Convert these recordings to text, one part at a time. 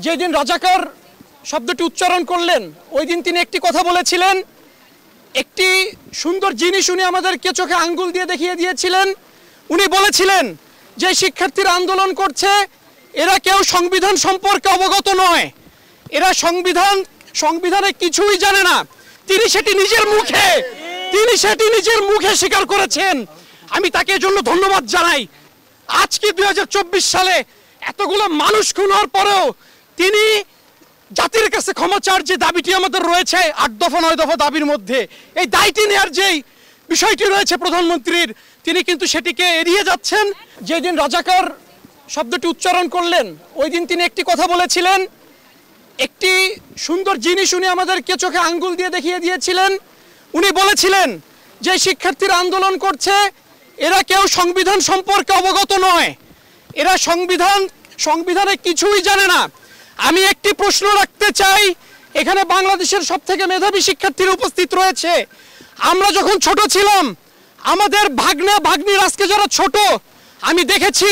যেদিন রাজাকার শব্দটি উচ্চারণ করলেন ওই দিন তিনি একটি কথা বলেছিলেন, একটি সুন্দর জিনিস উনি আমাদেরকে চোখে আঙ্গুল দিয়ে দেখিয়ে দিয়েছিলেন। উনি বলেছিলেন যে শিক্ষার্থীরা আন্দোলন করছে এরা কেউ সংবিধান সম্পর্কে অবগত নয়, এরা সংবিধানে কিছুই জানে না। তিনি সেটি নিজের মুখে স্বীকার করেছেন। আমি তাকে এজন্য ধন্যবাদ জানাই। আজকে 2024 সালে এতগুলো মানুষ খুন হওয়ার পরেও তিনি জাতির কাছে ক্ষমা চাওয়ার যে দাবিটি আমাদের রয়েছে 8 দফা 9 দফা দাবির মধ্যে, এই দায়টি নেওয়ার যেই বিষয়টি রয়েছে প্রধানমন্ত্রীর, তিনি কিন্তু সেটিকে এড়িয়ে যাচ্ছেন। যেদিন রাজাকার শব্দটি উচ্চারণ করলেন ওই দিন তিনি একটি কথা বলেছিলেন, একটি সুন্দর জিনিস উনি আমাদেরকে চোখে আঙ্গুল দিয়ে দেখিয়ে দিয়েছিলেন। উনি বলেছিলেন যে শিক্ষার্থীরা আন্দোলন করছে এরা কেউ সংবিধান সম্পর্কে অবগত নয়, এরা সংবিধানে কিছুই জানে না। আমি একটি প্রশ্ন রাখতে চাই, এখানে বাংলাদেশের সবথেকে মেধাবী শিক্ষার্থীরা উপস্থিত রয়েছে। আমরা যখন ছোট ছিলাম আমাদের ভাগ্নির আজকে যারা ছোট, আমি দেখেছি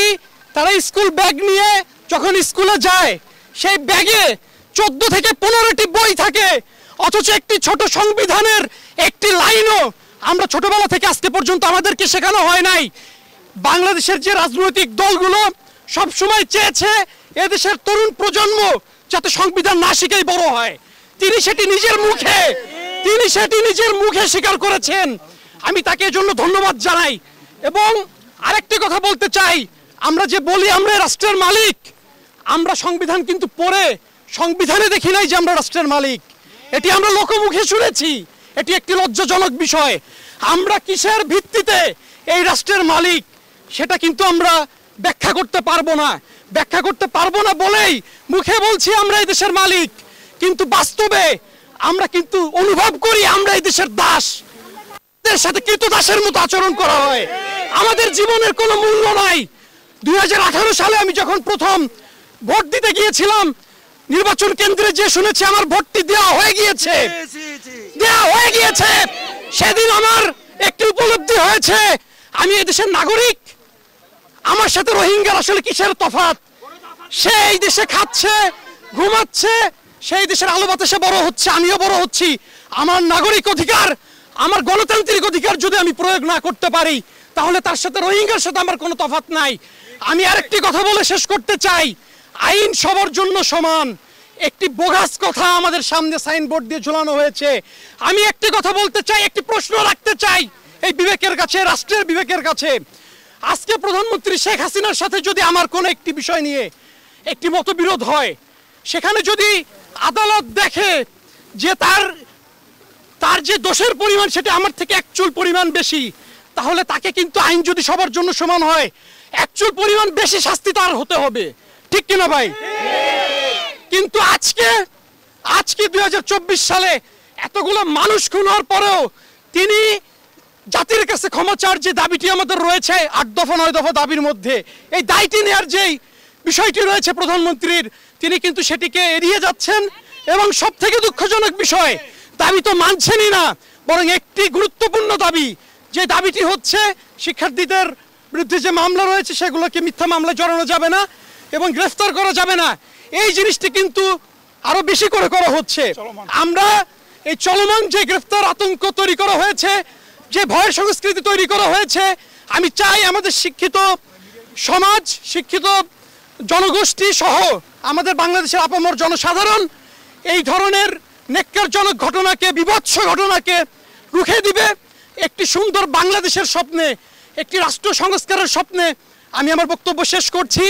তারা স্কুল ব্যাগ নিয়ে যখন স্কুলে যায় সেই ব্যাগে 14 থেকে 15টি বই থাকে, অথচ একটি ছোট সংবিধানের একটি লাইনও আমরা ছোটবেলা থেকে আজকে পর্যন্ত আমাদেরকে শেখানো হয় নাই। বাংলাদেশের যে রাজনৈতিক দলগুলো সবসময় চেয়েছে এদেশের তরুণ প্রজন্ম যাতে সংবিধান না শিখেই বড় হয়, তিনি সেটি নিজের মুখে স্বীকার করেছেন। আমি তাকে এজন্য ধন্যবাদ জানাই। এবং আরেকটি কথা বলতে চাই, আমরা যে বলি আমরা রাষ্ট্রের মালিক, আমরা সংবিধান কিন্তু পড়ে সংবিধানে দেখি নাই যে আমরা রাষ্ট্রের মালিক, এটি আমরা লোকমুখে শুনেছি। এটি একটি লজ্জাজনক বিষয়। আমরা কিসের ভিত্তিতে এই রাষ্ট্রের মালিক সেটা কিন্তু আমরা ব্যাখ্যা করতে পারবো না বলেই মুখে বলছি আমরা এই দেশের মালিক, কিন্তু বাস্তবে আমরা কিন্তু অনুভব করি আমরা এই দেশের দাস। এর সাথে কৃতদাসের মতো আচরণ করা হয়, আমাদের জীবনের কোনো মূল্য নাই। 2018 সালে আমি যখন প্রথম ভোট দিতে গিয়েছিলাম নির্বাচন কেন্দ্রে যে শুনেছি আমার ভোটটি দেওয়া হয়ে গিয়েছে, সেদিন আমার একটি উপলব্ধি হয়েছে আমি এই দেশের নাগরিক, আমার সাথে রোহিঙ্গার আসলে কিসের তফাৎ। সেই দেশে খাচ্ছে ঘুমাচ্ছে, সেই দেশের আলো বাতাসে বড় হচ্ছে, আমিও বড় হচ্ছি। আমার নাগরিক অধিকার, আমার গণতান্ত্রিক অধিকার যদি আমি প্রয়োগ না করতে পারি তাহলে তার সাথে রোহিঙ্গার সাথে আমার কোনো তফাৎ নাই। আমি আরেকটি কথা বলে শেষ করতে চাই, আইন সবার জন্য সমান একটি বোগাস কথা আমাদের সামনে সাইনবোর্ড দিয়ে ঝুলানো হয়েছে। আমি একটি কথা বলতে চাই, একটি প্রশ্ন রাখতে চাই এই বিবেকের কাছে, রাষ্ট্রের বিবেকের কাছে। আজকে প্রধানমন্ত্রী শেখ হাসিনার সাথে যদি আমার কোনো একটি বিষয় নিয়ে একটি মতবিরোধ হয়, সেখানে যদি আদালত দেখে যে তার যে দোষের পরিমাণ সেটা আমার থেকে 1 চুল পরিমাণ বেশি, তাহলে তাকে কিন্তু আইন যদি সবার জন্য সমান হয় 1 চুল পরিমাণ বেশি শাস্তি তার হতে হবে, ঠিক কিনা ভাই? কিন্তু আজকে 2024 সালে এতগুলো মানুষ খুন হওয়ার পরেও তিনি জাতির কাছে ক্ষমা চাওয়ার যে দাবিটি আমাদের রয়েছে 8 দফা 9 দফা দাবির মধ্যে, এই দায়টি নেওয়ার যেই বিষয়টি রয়েছে প্রধানমন্ত্রীর, তিনি কিন্তু সেটিকে এড়িয়ে যাচ্ছেন। এবং সব থেকে দুঃখজনক বিষয়, দাবি তো মানছেনই না, বরং একটি গুরুত্বপূর্ণ দাবি, যে দাবিটি হচ্ছে শিক্ষার্থীদের বিরুদ্ধে যে মামলা রয়েছে সেগুলোকে মিথ্যা মামলায় জড়ানো যাবে না এবং গ্রেফতার করা যাবে না। এই জিনিসটি কিন্তু আরো বেশি করে করা হচ্ছে। আমরা এই চলমান যে গ্রেফতার আতঙ্ক তৈরি করা হয়েছে, যে ভয়ের সংস্কৃতি তৈরি করা হয়েছে, আমি চাই আমাদের শিক্ষিত সমাজ, শিক্ষিত জনগোষ্ঠী সহ আমাদের বাংলাদেশের আপামর জনসাধারণ এই ধরনের নেক্কারজনক ঘটনাকে, বিভৎস ঘটনাকে রুখে দিবে। একটি সুন্দর বাংলাদেশের স্বপ্নে, একটি রাষ্ট্র সংস্কারের স্বপ্নে আমি আমার বক্তব্য শেষ করছি।